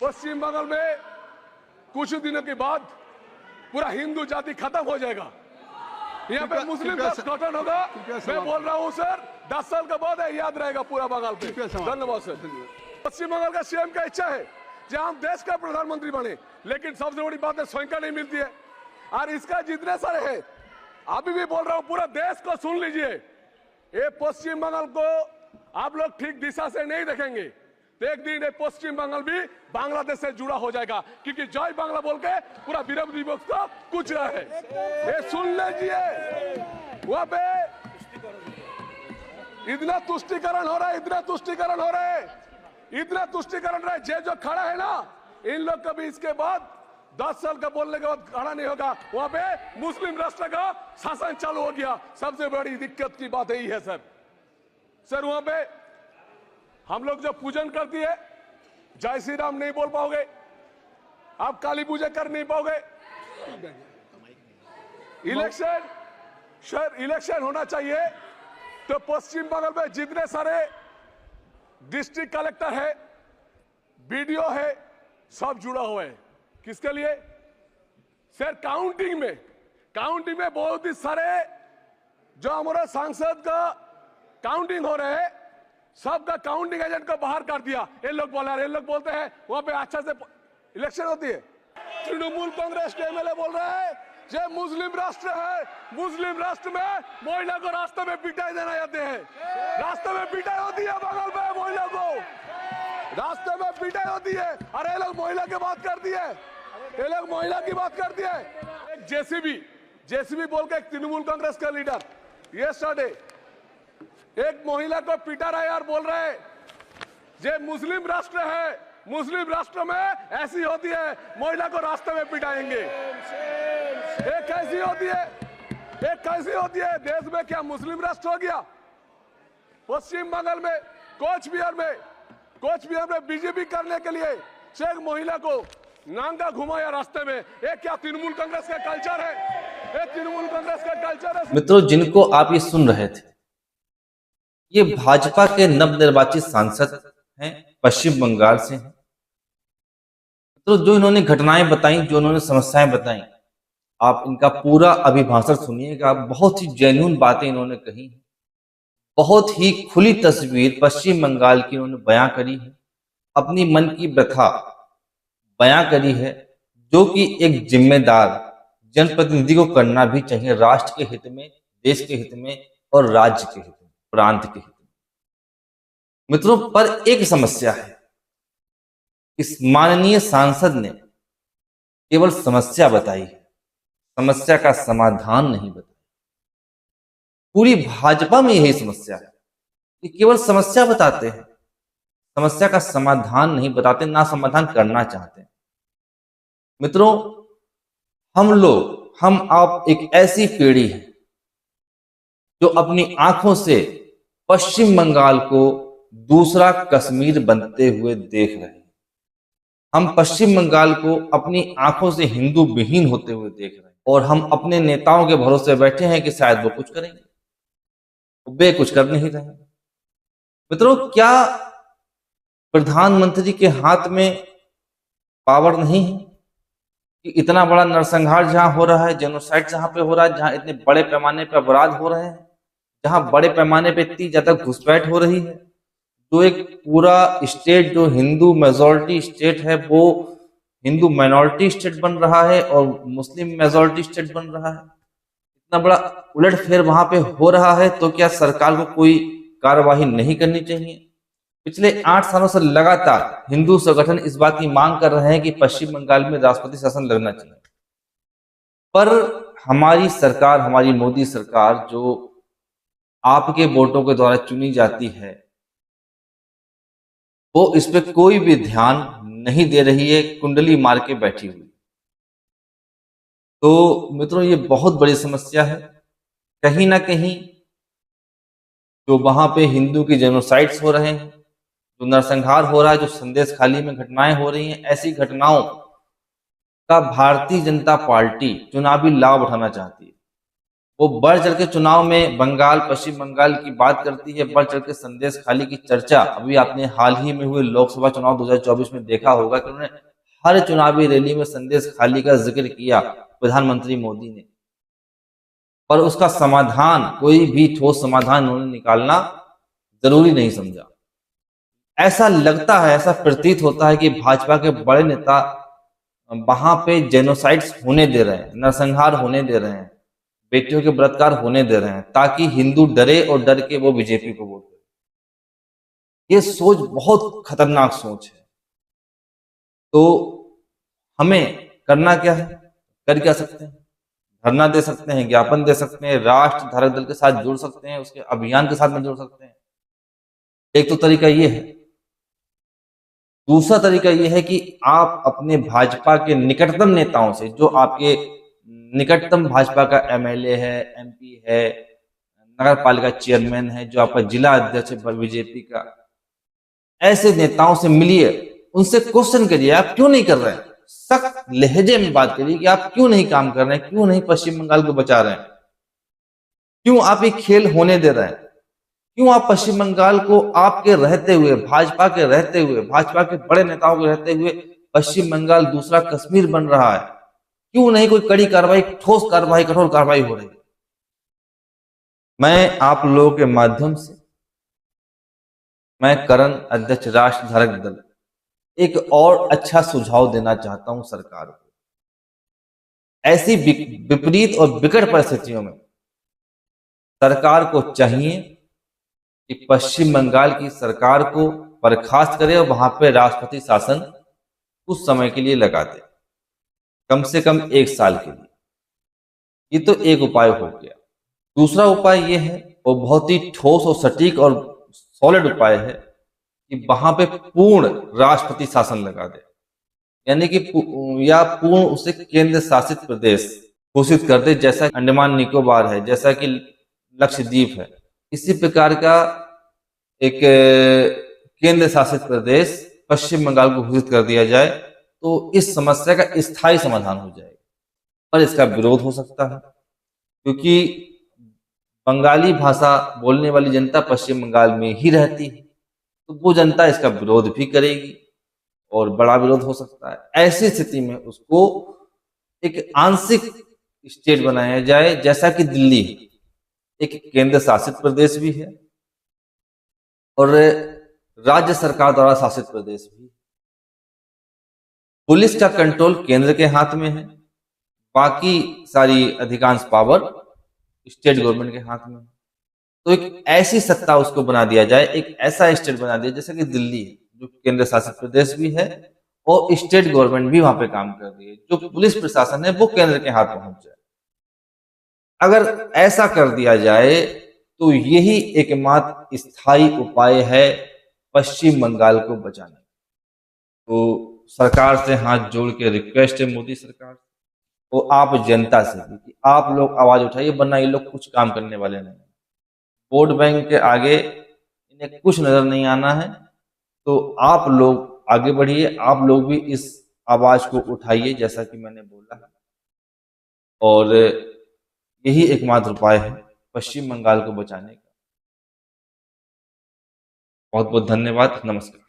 पश्चिम बंगाल में कुछ दिनों के बाद पूरा हिंदू जाति खत्म हो जाएगा। यहाँ पे मुस्लिम राष्ट्र गठन होगा। मैं बोल रहा हूँ सर, 10 साल के बाद याद रहेगा पूरा बंगाल पे। धन्यवाद सर। पश्चिम बंगाल का सीएम का इच्छा है कि हम देश का प्रधानमंत्री बने, लेकिन सबसे बड़ी बात है स्वयं का नहीं मिलती है। और इसका जितने सारे है, अभी भी बोल रहा हूँ, पूरा देश को सुन लीजिए, ये पश्चिम बंगाल को आप लोग ठीक दिशा से नहीं देखेंगे तो एक दिन ये पश्चिम बंगाल भी बांग्लादेश से जुड़ा हो जाएगा, क्योंकि जय बांग्ला बोल के पूरा विरोधी पक्ष को कुछ रहा है। ये सुन लीजिए, वहां पे इतना तुष्टिकरण हो रहा है, इतना तुष्टिकरण हो रहा है, इतना तुष्टिकरण रहा है। जो खड़ा है ना, इन लोग कभी इसके बाद 10 साल का बोलने के बाद खड़ा नहीं होगा। वहां पे मुस्लिम राष्ट्र का शासन चालू हो गया। सबसे बड़ी दिक्कत की बात यही है सर वहां पे हम लोग जब पूजन करती है, जय श्री राम नहीं बोल पाओगे, आप काली पूजा कर नहीं पाओगे। इलेक्शन होना चाहिए तो पश्चिम बंगाल में जितने सारे डिस्ट्रिक्ट कलेक्टर है, बीडीओ है, सब जुड़ा हुआ है। किसके लिए सर? काउंटिंग में बहुत ही सारे जो हमारा सांसद का काउंटिंग हो रहे हैं, सबका काउंटिंग एजेंट को बाहर कर दिया। ये लोग बोलते हैं वहां पे अच्छा से इलेक्शन होती है। तृणमूल कांग्रेस के एमएलए बोल रहा है ये मुस्लिम राष्ट्र है, मुस्लिम राष्ट्र में महिला को रास्ते में पिटाई देना जाते हैं। रास्ते में पिटाई होती है बगल में, महिला को रास्ते में पिटाई होती है। अरे ये लोग महिला की बात करती है, ये लोग महिला की बात करती है। एक जेसीबी बोल के एक तृणमूल कांग्रेस का लीडर यस्टरडे एक महिला को पिटा रहा है और बोल रहे हैं ये मुस्लिम राष्ट्र है, मुस्लिम राष्ट्र में ऐसी होती है, महिला को रास्ते में पिटाएंगे। एक कैसी होती है देश में? क्या मुस्लिम राष्ट्र हो गया? पश्चिम बंगाल में कोच बिहार में बीजेपी करने के लिए एक महिला को नांगा घुमाया रास्ते में। एक क्या तृणमूल कांग्रेस का कल्चर है? एक तृणमूल कांग्रेस का कल्चर है। मित्रों, जिनको आप ये सुन रहे थे, ये भाजपा के नवनिर्वाचित सांसद हैं, पश्चिम बंगाल से हैं। तो जो इन्होंने घटनाएं बताई, जो इन्होंने समस्याएं बताई, आप इनका पूरा अभिभाषण सुनिएगा। बहुत ही जेन्युइन बातें इन्होंने कही, बहुत ही खुली तस्वीर पश्चिम बंगाल की इन्होंने बयां करी है, अपनी मन की व्यथा बयां करी है, जो कि एक जिम्मेदार जनप्रतिनिधि को करना भी चाहिए, राष्ट्र के हित में, देश के हित में और राज्य के हित में, प्रांत के हित में। मित्रों, पर एक समस्या है, इस माननीय सांसद ने केवल समस्या बताई है, समस्या का समाधान नहीं बताया। पूरी भाजपा में यही समस्या है कि केवल समस्या बताते हैं, समस्या का समाधान नहीं बताते, ना समाधान करना चाहते हैं। मित्रों, हम आप एक ऐसी पीढ़ी है जो अपनी आंखों से पश्चिम बंगाल को दूसरा कश्मीर बनते हुए देख रहे हैं। हम पश्चिम बंगाल को अपनी आंखों से हिंदू विहीन होते हुए देख रहे हैं, और हम अपने नेताओं के भरोसे बैठे हैं कि शायद वो कुछ करेंगे, वे कुछ कर नहीं रहे। मित्रों, क्या प्रधानमंत्री के हाथ में पावर नहीं है कि इतना बड़ा नरसंहार जहां हो रहा है, जेनोसाइड जहां पे हो रहा है, जहां इतने बड़े पैमाने पर अपराध हो रहे हैं, जहां बड़े पैमाने पे इतनी ज्यादा घुसपैठ हो रही है, जो एक पूरा स्टेट जो हिंदू मेजॉरिटी स्टेट है वो हिंदू माइनॉरिटी स्टेट बन रहा है और मुस्लिम मेजॉरिटी स्टेट बन रहा है, इतना बड़ा उलटफेर वहां पे हो रहा है, तो क्या सरकार को कोई कार्यवाही नहीं करनी चाहिए? पिछले 8 सालों से लगातार हिंदू संगठन इस बात की मांग कर रहे हैं कि पश्चिम बंगाल में राष्ट्रपति शासन लगना चाहिए, पर हमारी सरकार, हमारी मोदी सरकार जो आपके वोटों के द्वारा चुनी जाती है, वो इस पे कोई भी ध्यान नहीं दे रही है, कुंडली मार के बैठी हुई। तो मित्रों, ये बहुत बड़ी समस्या है। कहीं ना कहीं जो वहां पे हिंदू की जेनोसाइड्स हो रहे हैं, जो नरसंहार हो रहा है, जो संदेश खाली में घटनाएं हो रही हैं, ऐसी घटनाओं का भारतीय जनता पार्टी चुनावी लाभ उठाना चाहती है। वो बढ़ चढ़ के चुनाव में बंगाल, पश्चिम बंगाल की बात करती है, बढ़ चढ़ के संदेश खाली की चर्चा अभी आपने हाल ही में हुए लोकसभा चुनाव 2024 में देखा होगा कि उन्होंने हर चुनावी रैली में संदेश खाली का जिक्र किया प्रधानमंत्री मोदी ने, पर उसका समाधान, कोई भी ठोस समाधान उन्होंने निकालना जरूरी नहीं समझा। ऐसा लगता है, ऐसा प्रतीत होता है कि भाजपा के बड़े नेता वहां पे जेनोसाइड्स होने दे रहे हैं, नरसंहार होने दे रहे हैं, बेटियों के बलात्कार होने दे रहे हैं, ताकि हिंदू डरे और डर के वो बीजेपी को वोट दे। ये सोच बहुत खतरनाक सोच है। तो हमें करना क्या है, कर क्या सकते हैं? धरना दे सकते हैं, ज्ञापन दे सकते हैं, राष्ट्र धारक दल के साथ जुड़ सकते हैं, उसके अभियान के साथ में जुड़ सकते हैं। एक तो तरीका ये है। दूसरा तरीका यह है कि आप अपने भाजपा के निकटतम नेताओं से, जो आपके निकटतम भाजपा का एमएलए है, एमपी है, नगर पालिका चेयरमैन है, जो आपका जिला अध्यक्ष है बीजेपी का, ऐसे नेताओं से मिलिए, उनसे क्वेश्चन करिए, आप क्यों नहीं कर रहे हैं? सख्त लहजे में बात करिए कि आप क्यों नहीं काम कर रहे हैं, क्यों नहीं पश्चिम बंगाल को बचा रहे हैं, क्यों आप ये खेल होने दे रहे हैं, क्यों आप पश्चिम बंगाल को आपके रहते हुए, भाजपा के रहते हुए, भाजपा के बड़े नेताओं के रहते हुए पश्चिम बंगाल दूसरा कश्मीर बन रहा है? क्यों नहीं कोई कड़ी कार्रवाई, ठोस कार्रवाई, कठोर कार्रवाई हो रही है? मैं आप लोगों के माध्यम से, मैं करण, अध्यक्ष राष्ट्र धारक दल, एक और अच्छा सुझाव देना चाहता हूं सरकार को। ऐसी विपरीत और विकट परिस्थितियों में सरकार को चाहिए कि पश्चिम बंगाल की सरकार को बर्खास्त करे और वहां पे राष्ट्रपति शासन कुछ समय के लिए लगा दे, कम से कम 1 साल के लिए। ये तो एक उपाय हो गया। दूसरा उपाय ये है, वो बहुत ही ठोस और सटीक और सॉलिड उपाय है, कि वहां पे पूर्ण राष्ट्रपति शासन लगा दे, यानी कि या पूर्ण उसे केंद्र शासित प्रदेश घोषित कर दे, जैसा अंडमान निकोबार है, जैसा कि लक्षद्वीप है। इसी प्रकार का एक केंद्र शासित प्रदेश पश्चिम बंगाल को घोषित कर दिया जाए, तो इस समस्या का स्थायी समाधान हो जाएगा। पर इसका विरोध हो सकता है, क्योंकि बंगाली भाषा बोलने वाली जनता पश्चिम बंगाल में ही रहती है, तो वो जनता इसका विरोध भी करेगी और बड़ा विरोध हो सकता है। ऐसी स्थिति में उसको एक आंशिक स्टेट बनाया जाए, जैसा कि दिल्ली है, एक केंद्र शासित प्रदेश भी है और राज्य सरकार द्वारा शासित प्रदेश भी। पुलिस का कंट्रोल केंद्र के हाथ में है, बाकी सारी अधिकांश पावर स्टेट गवर्नमेंट के हाथ में है। तो एक ऐसी सत्ता उसको बना दिया जाए, एक ऐसा स्टेट बना दिया जैसे कि दिल्ली है, जो केंद्र शासित प्रदेश भी है और स्टेट गवर्नमेंट भी वहां पे काम कर रही है। जो पुलिस प्रशासन है वो केंद्र के हाथ पहुंच जाए। अगर ऐसा कर दिया जाए तो यही एकमात्र स्थायी उपाय है पश्चिम बंगाल को बचाने। तो सरकार से हाथ जोड़ के रिक्वेस्ट है मोदी सरकार और आप जनता से भी, कि आप लोग आवाज उठाइए, वरना ये लोग कुछ काम करने वाले नहीं। वोट बैंक के आगे इन्हें कुछ नजर नहीं आना है। तो आप लोग आगे बढ़िए, आप लोग भी इस आवाज को उठाइए, जैसा कि मैंने बोला है, और यही एकमात्र उपाय है पश्चिम बंगाल को बचाने का। बहुत बहुत धन्यवाद। नमस्कार।